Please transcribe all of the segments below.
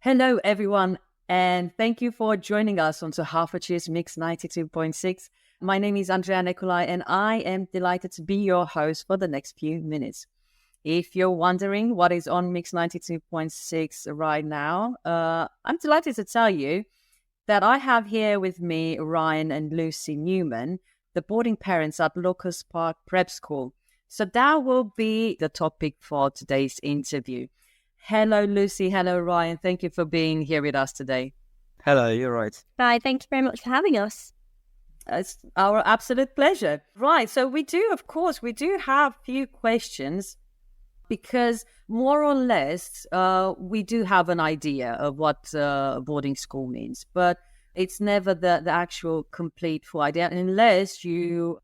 Hello, everyone, and thank you for joining us on to Hertfordshire's Mix 92.6. My name is Andrea Nicolai, and I am delighted to be your host for the next few minutes. If you're wondering what is on Mix 92.6 right now, I'm delighted to tell you that I have here with me Ryan and Lucy Newman, the boarding parents at Locust Park Prep School. So that will be the topic for today's interview. Hello, Lucy. Hello, Ryan. Thank you for being here with us today. Hello, you're right. Hi, thank you very much for having us. It's our absolute pleasure. Right. So we do have a few questions because more or less we do have an idea of what boarding school means, but it's never the actual complete full idea unless you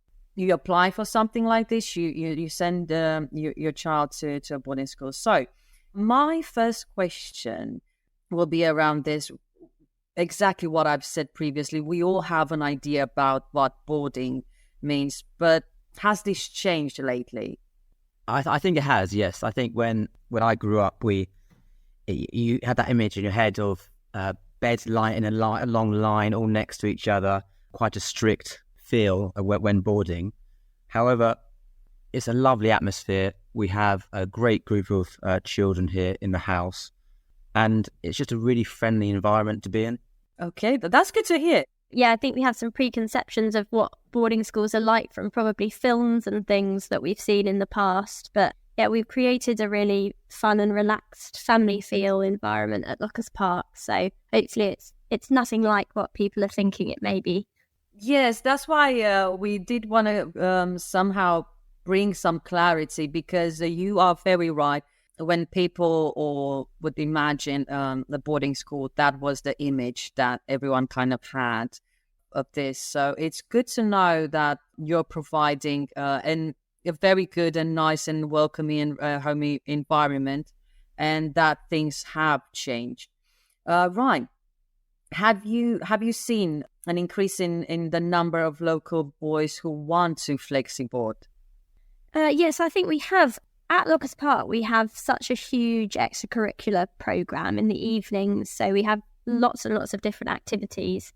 apply for something like this. You send your child to a boarding school. So my first question will be around this, exactly what I've said previously. We all have an idea about what boarding means, but has this changed lately? I think it has, yes. I think when I grew up, you had that image in your head of beds lying in a long line, all next to each other, quite a strict feel when boarding. However, it's a lovely atmosphere. We have a great group of children here in the house, and it's just a really friendly environment to be in. Okay, that's good to hear. Yeah, I think we have some preconceptions of what boarding schools are like from probably films and things that we've seen in the past. But yeah, we've created a really fun and relaxed family feel environment at Locust Park. So hopefully it's nothing like what people are thinking it may be. Yes, that's why we did want to somehow bring some clarity, because you are very right. When people would imagine the boarding school, that was the image that everyone kind of had of this. So it's good to know that you're providing a very good and nice and welcoming and homey environment, and that things have changed. Ryan, have you seen an increase in the number of local boys who want to FlexiBoard? Yes, I think we have. At Locust Park, we have such a huge extracurricular programme in the evenings. So we have lots and lots of different activities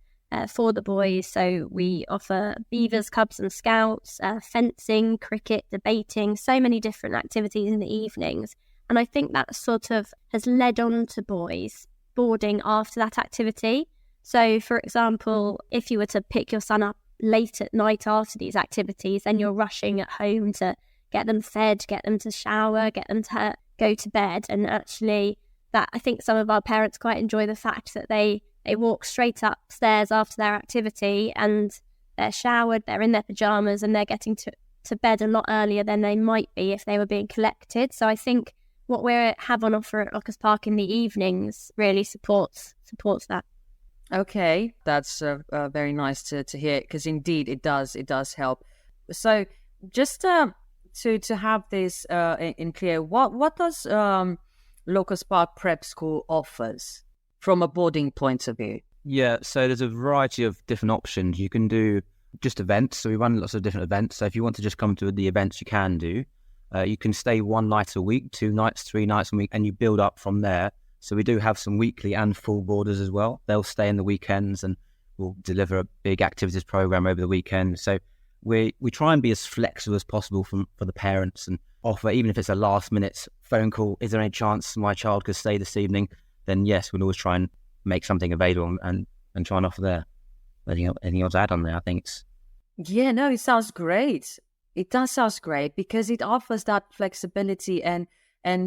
for the boys. So we offer beavers, cubs and scouts, fencing, cricket, debating, so many different activities in the evenings. And I think that sort of has led on to boys boarding after that activity. So, for example, if you were to pick your son up late at night after these activities, then you're rushing at home to get them fed, get them to shower, get them to go to bed. And actually, that I think some of our parents quite enjoy the fact that they walk straight upstairs after their activity and they're showered, they're in their pajamas, and they're getting to bed a lot earlier than they might be if they were being collected. So I think what we have on offer at Locust Park in the evenings really supports that. Okay, that's very nice to hear, because indeed it does help. So just to have this in clear, what does Locust Park Prep School offers from a boarding point of view? Yeah, so there's a variety of different options. You can do just events, so we run lots of different events. So if you want to just come to the events, you can do. You can stay 1 night a week, 2 nights, 3 nights a week, and you build up from there. So we do have some weekly and full boarders as well. They'll stay in the weekends, and we'll deliver a big activities program over the weekend. So we try and be as flexible as possible for the parents, and offer, even if it's a last minute phone call, is there any chance my child could stay this evening? Then yes, we'll always try and make something available and try and offer there. Anything else to add on there? I think it's... Yeah, no, it sounds great. It does sound great because it offers that flexibility and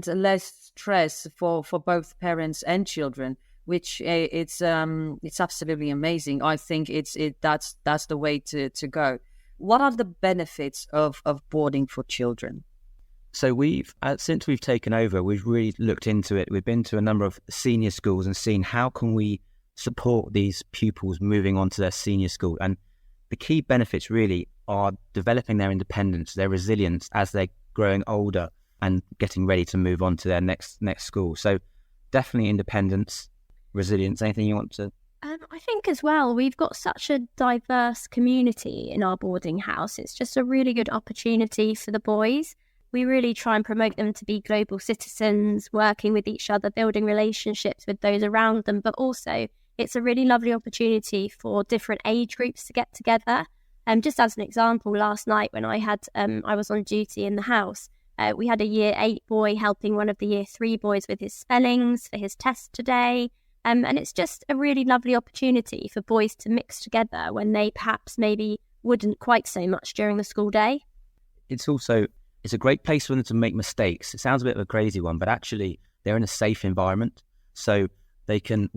less stress for both parents and children, which it's absolutely amazing. I think that's the way to go. What are the benefits of boarding for children? So since we've taken over, we've really looked into it. We've been to a number of senior schools and seen how can we support these pupils moving on to their senior school. And the key benefits really are developing their independence, their resilience as they're growing older and getting ready to move on to their next school. So definitely independence, resilience. Anything you want to... I think as well, we've got such a diverse community in our boarding house. It's just a really good opportunity for the boys. we really try and promote them to be global citizens, working with each other, building relationships with those around them. But also, it's a really lovely opportunity for different age groups to get together. Just as an example, last night when I was on duty in the house, we had a year 8 boy helping one of the year 3 boys with his spellings for his test today. And it's just a really lovely opportunity for boys to mix together when they perhaps maybe wouldn't quite so much during the school day. It's a great place for them to make mistakes. It sounds a bit of a crazy one, but actually they're in a safe environment. So they're going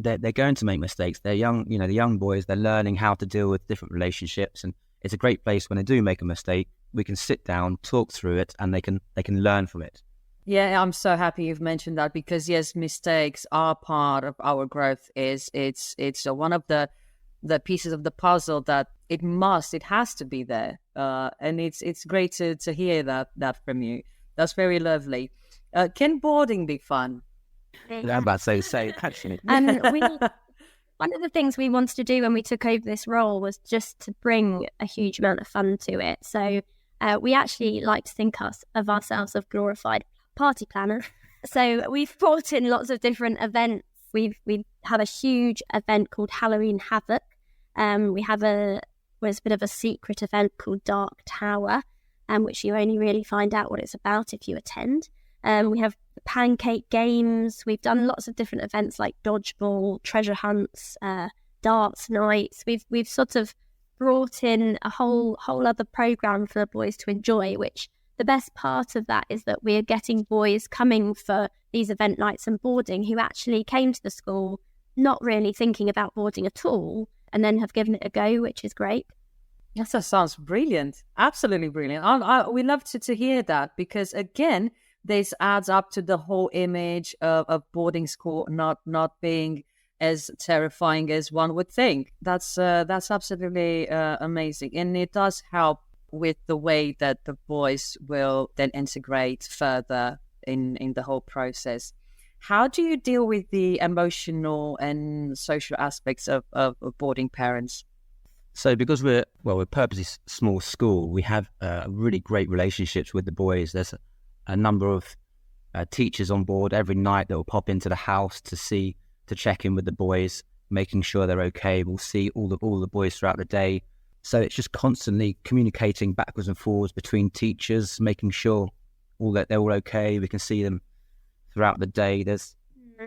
to make mistakes. They're young, the young boys, they're learning how to deal with different relationships. And it's a great place when they do make a mistake, we can sit down, talk through it, and they can learn from it. Yeah, I'm so happy you've mentioned that, because yes, mistakes are part of our growth. It's one of the pieces of the puzzle that it has to be there. And it's great to hear that from you. That's very lovely. Can boarding be fun? I'm about to say actually. One of the things we wanted to do when we took over this role was just to bring a huge amount of fun to it. So we actually like to think of ourselves as glorified party planner. So we've brought in lots of different events. We have a huge event called Halloween Havoc. We have a bit of a secret event called Dark Tower, which you only really find out what it's about if you attend. We have pancake games. We've done lots of different events like dodgeball, treasure hunts, darts nights. We've sort of brought in a whole other program for the boys to enjoy, which the best part of that is that we're getting boys coming for these event nights and boarding who actually came to the school not really thinking about boarding at all, and then have given it a go, which is great. Yes, that sounds brilliant. Absolutely brilliant. We love to hear that, because again, this adds up to the whole image of boarding school not being as terrifying as one would think. That's absolutely amazing, and it does help with the way that the boys will then integrate further in the whole process. How do you deal with the emotional and social aspects of boarding parents? So because we're purposely small school, we have really great relationships with the boys. There's a number of teachers on board every night that will pop into the house to check in with the boys, making sure they're okay. We'll see all the boys throughout the day. So it's just constantly communicating backwards and forwards between teachers, making sure that they're all okay. We can see them throughout the day.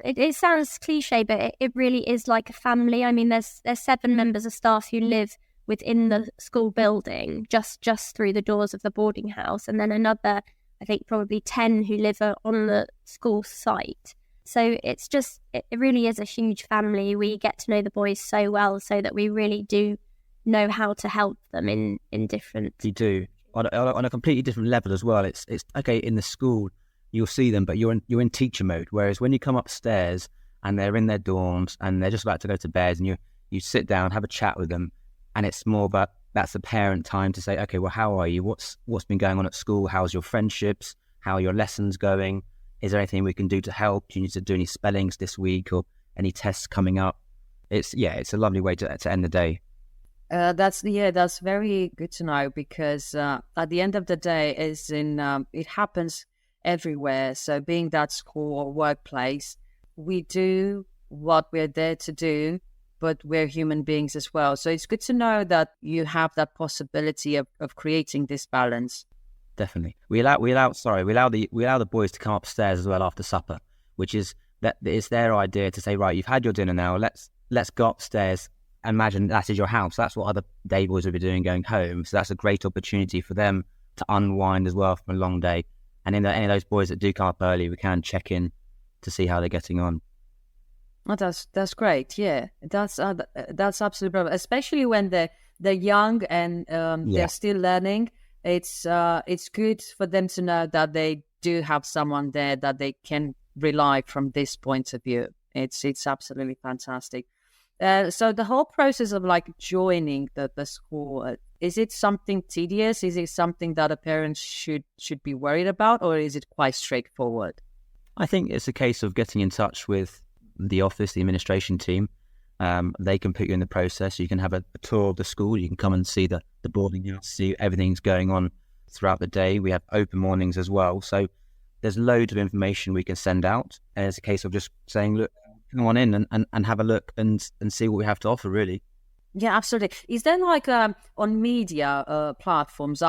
It sounds cliche, but it really is like a family. I mean, there's 7 members of staff who live within the school building, just through the doors of the boarding house, and then another, I think probably 10 who live on the school site. So it really is a huge family. We get to know the boys so well, so that we really do know how to help them in different. You do on a completely different level as well. It's okay in the school. You'll see them, but you're in teacher mode. Whereas when you come upstairs and they're in their dorms and they're just about to go to bed, and you sit down, have a chat with them, and it's more about that's the parent time to say, okay, well, how are you? What's been going on at school? How's your friendships? How are your lessons going? Is there anything we can do to help? Do you need to do any spellings this week or any tests coming up? It's a lovely way to end the day. That's very good to know, because at the end of the day, it happens everywhere. So being that school or workplace, we do what we're there to do, but we're human beings as well. So it's good to know that you have that possibility of creating this balance. Definitely. We allow the boys to come upstairs as well after supper, which is that it's their idea to say, right, you've had your dinner now, let's go upstairs. Imagine that is your house. That's what other day boys will be doing going home. So that's a great opportunity for them to unwind as well from a long day. And in any of those boys that do come up early, we can check in to see how they're getting on. Oh, that's great. Yeah, that's absolutely brilliant. Especially when they're young and they're still learning. It's good for them to know that they do have someone there that they can rely from this point of view. It's absolutely fantastic. So the whole process of like joining the school, is it something tedious? Is it something that a parent should be worried about, or is it quite straightforward? I think it's a case of getting in touch with the office, the administration team. They can put you in the process. You can have a tour of the school. You can come and see the boarding house, see everything's going on throughout the day. We have open mornings as well. So there's loads of information we can send out. And it's a case of just saying, look, come on in and have a look and see what we have to offer, really. Yeah, absolutely. Is there like on media platforms?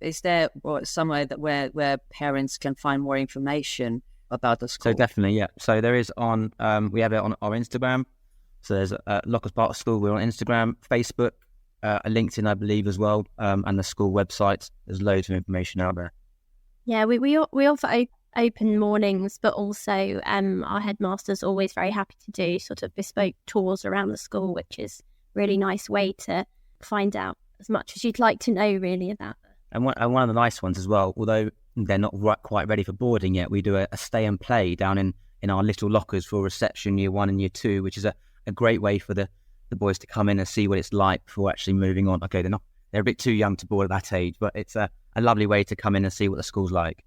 Is there somewhere that where parents can find more information about the school? So definitely, yeah. So there is on. We have it on our Instagram. So there's Lockers Park School. We're on Instagram, Facebook, LinkedIn, I believe, as well, and the school website. There's loads of information out there. Yeah, we offer open mornings, but also our headmaster's always very happy to do sort of bespoke tours around the school, which is really nice way to find out as much as you'd like to know really about it. And one of the nice ones as well, although they're not quite ready for boarding yet, we do a stay and play down in our little lockers for reception year 1 and year 2, which is a great way for the boys to come in and see what it's like before actually moving on. Okay, they're a bit too young to board at that age, but it's a lovely way to come in and see what the school's like.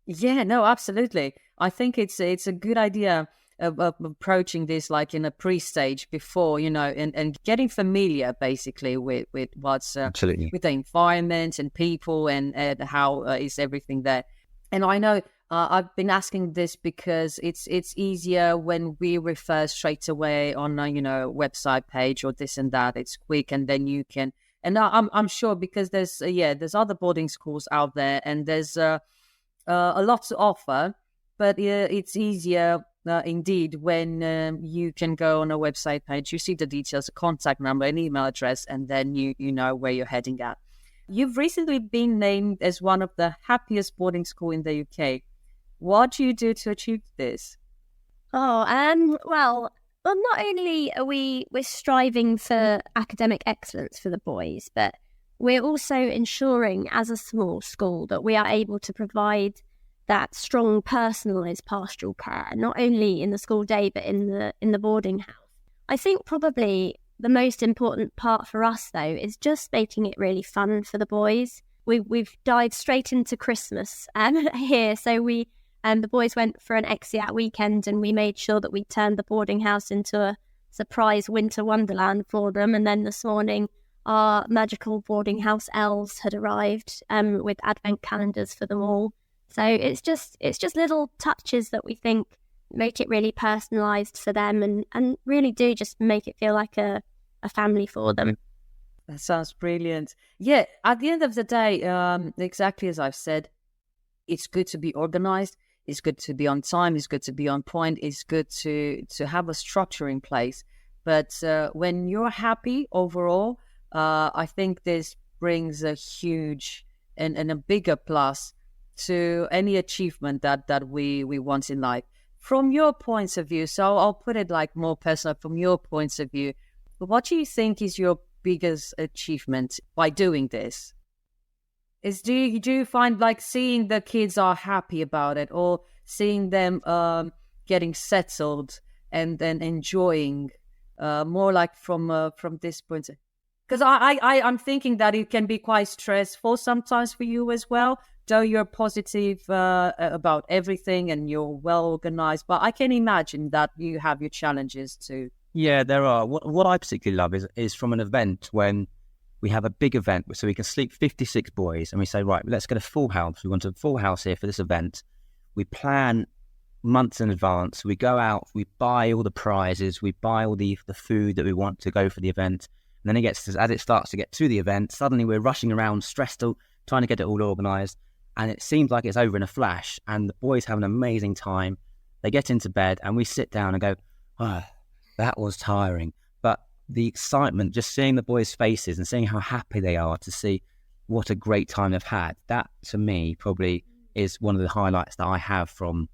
Yeah, no, absolutely. I think it's a good idea of approaching this like in a pre-stage before, and getting familiar basically with what's absolutely with the environment and people and how is everything there. And I know I've been asking this because it's easier when we refer straight away on a website page or this and that. It's quick, and then you can. And I'm sure because there's other boarding schools out there, and there's a lot to offer, but it's easier. Indeed, when you can go on a website page, you see the details, a contact number, an email address, and then you know where you're heading at. You've recently been named as one of the happiest boarding school in the UK. What do you do to achieve this? Well, not only are we're striving for academic excellence for the boys, but we're also ensuring as a small school that we are able to provide that strong personalised pastoral care, not only in the school day, but in the boarding house. I think probably the most important part for us, though, is just making it really fun for the boys. We've dived straight into Christmas here. So the boys went for an Exeat weekend, and we made sure that we turned the boarding house into a surprise winter wonderland for them. And then this morning, our magical boarding house elves had arrived with advent calendars for them all. So it's just little touches that we think make it really personalised for them and really do just make it feel like a family for them. That sounds brilliant. Yeah, at the end of the day, exactly as I've said, it's good to be organised. It's good to be on time. It's good to be on point. It's good to have a structure in place. But when you're happy overall, I think this brings a huge and a bigger plus to any achievement that we want in life. From your points of view, so I'll put it like more personal, from your points of view, what do you think is your biggest achievement by doing this? Do you find like seeing the kids are happy about it, or seeing them getting settled and then enjoying more like from this point? Because I'm thinking that it can be quite stressful sometimes for you as well, though you're positive about everything and you're well organized. But I can imagine that you have your challenges too. Yeah, there are. What I particularly love is from an event when we have a big event, so we can sleep 56 boys, and we say, right, let's get a full house. We want a full house here for this event. We plan months in advance. We go out, we buy all the prizes, we buy all the food that we want to go for the event. And then as it starts to get to the event, suddenly we're rushing around, stressed out, trying to get it all organised. And it seems like it's over in a flash. And the boys have an amazing time. They get into bed and we sit down and go, oh, that was tiring. But the excitement, just seeing the boys' faces and seeing how happy they are to see what a great time they've had, that to me probably is one of the highlights that I have from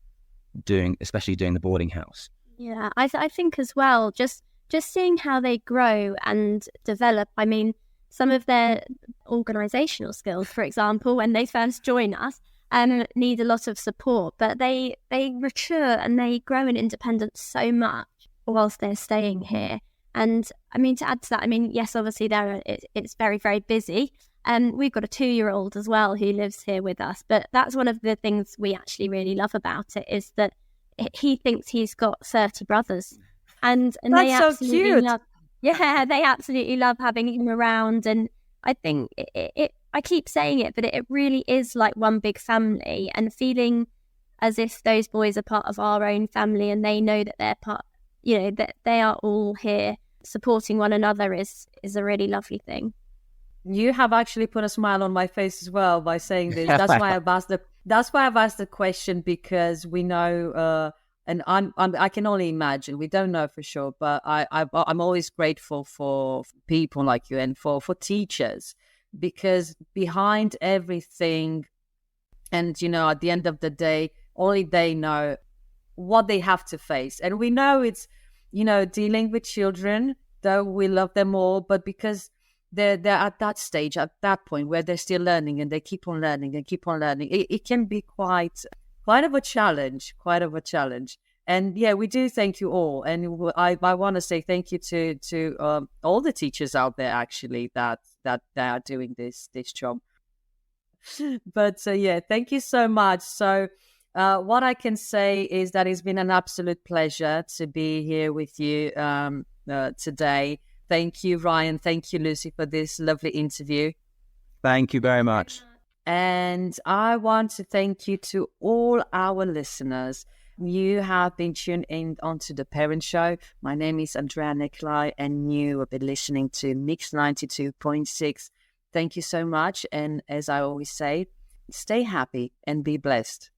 especially doing the boarding house. Yeah, I think as well, just seeing how they grow and develop. I mean, some of their organisational skills, for example, when they first join us, need a lot of support, but they mature and they grow in independence so much whilst they're staying here. And I mean, to add to that, I mean, yes, obviously it's very, very busy. And we've got a 2-year-old as well who lives here with us. But that's one of the things we actually really love about it, is that he thinks he's got 30 brothers. And that's they absolutely so cute. They absolutely love having him around. And I think I keep saying it, but it really is like one big family, and feeling as if those boys are part of our own family and they know that they're part, that they are all here supporting one another is a really lovely thing. You have actually put a smile on my face as well by saying this. That's why I've asked the question, because we know, and I can only imagine. We don't know for sure, but I'm always grateful for people like you and for teachers, because behind everything, and at the end of the day, only they know what they have to face, and we know it's dealing with children. Though we love them all, but because they're at that stage, at that point where they're still learning and they keep on learning and keep on learning, it can be quite of a challenge, And yeah, we do thank you all, and I want to say thank you to all the teachers out there actually that they are doing this job. But yeah, thank you so much. So what I can say is that it's been an absolute pleasure to be here with you today. Thank you, Ryan. Thank you, Lucy, for this lovely interview. Thank you very much. And I want to thank you to all our listeners. You have been tuned in onto The Parent Show. My name is Andrea Nicolai, and you have been listening to Mix 92.6. Thank you so much. And as I always say, stay happy and be blessed.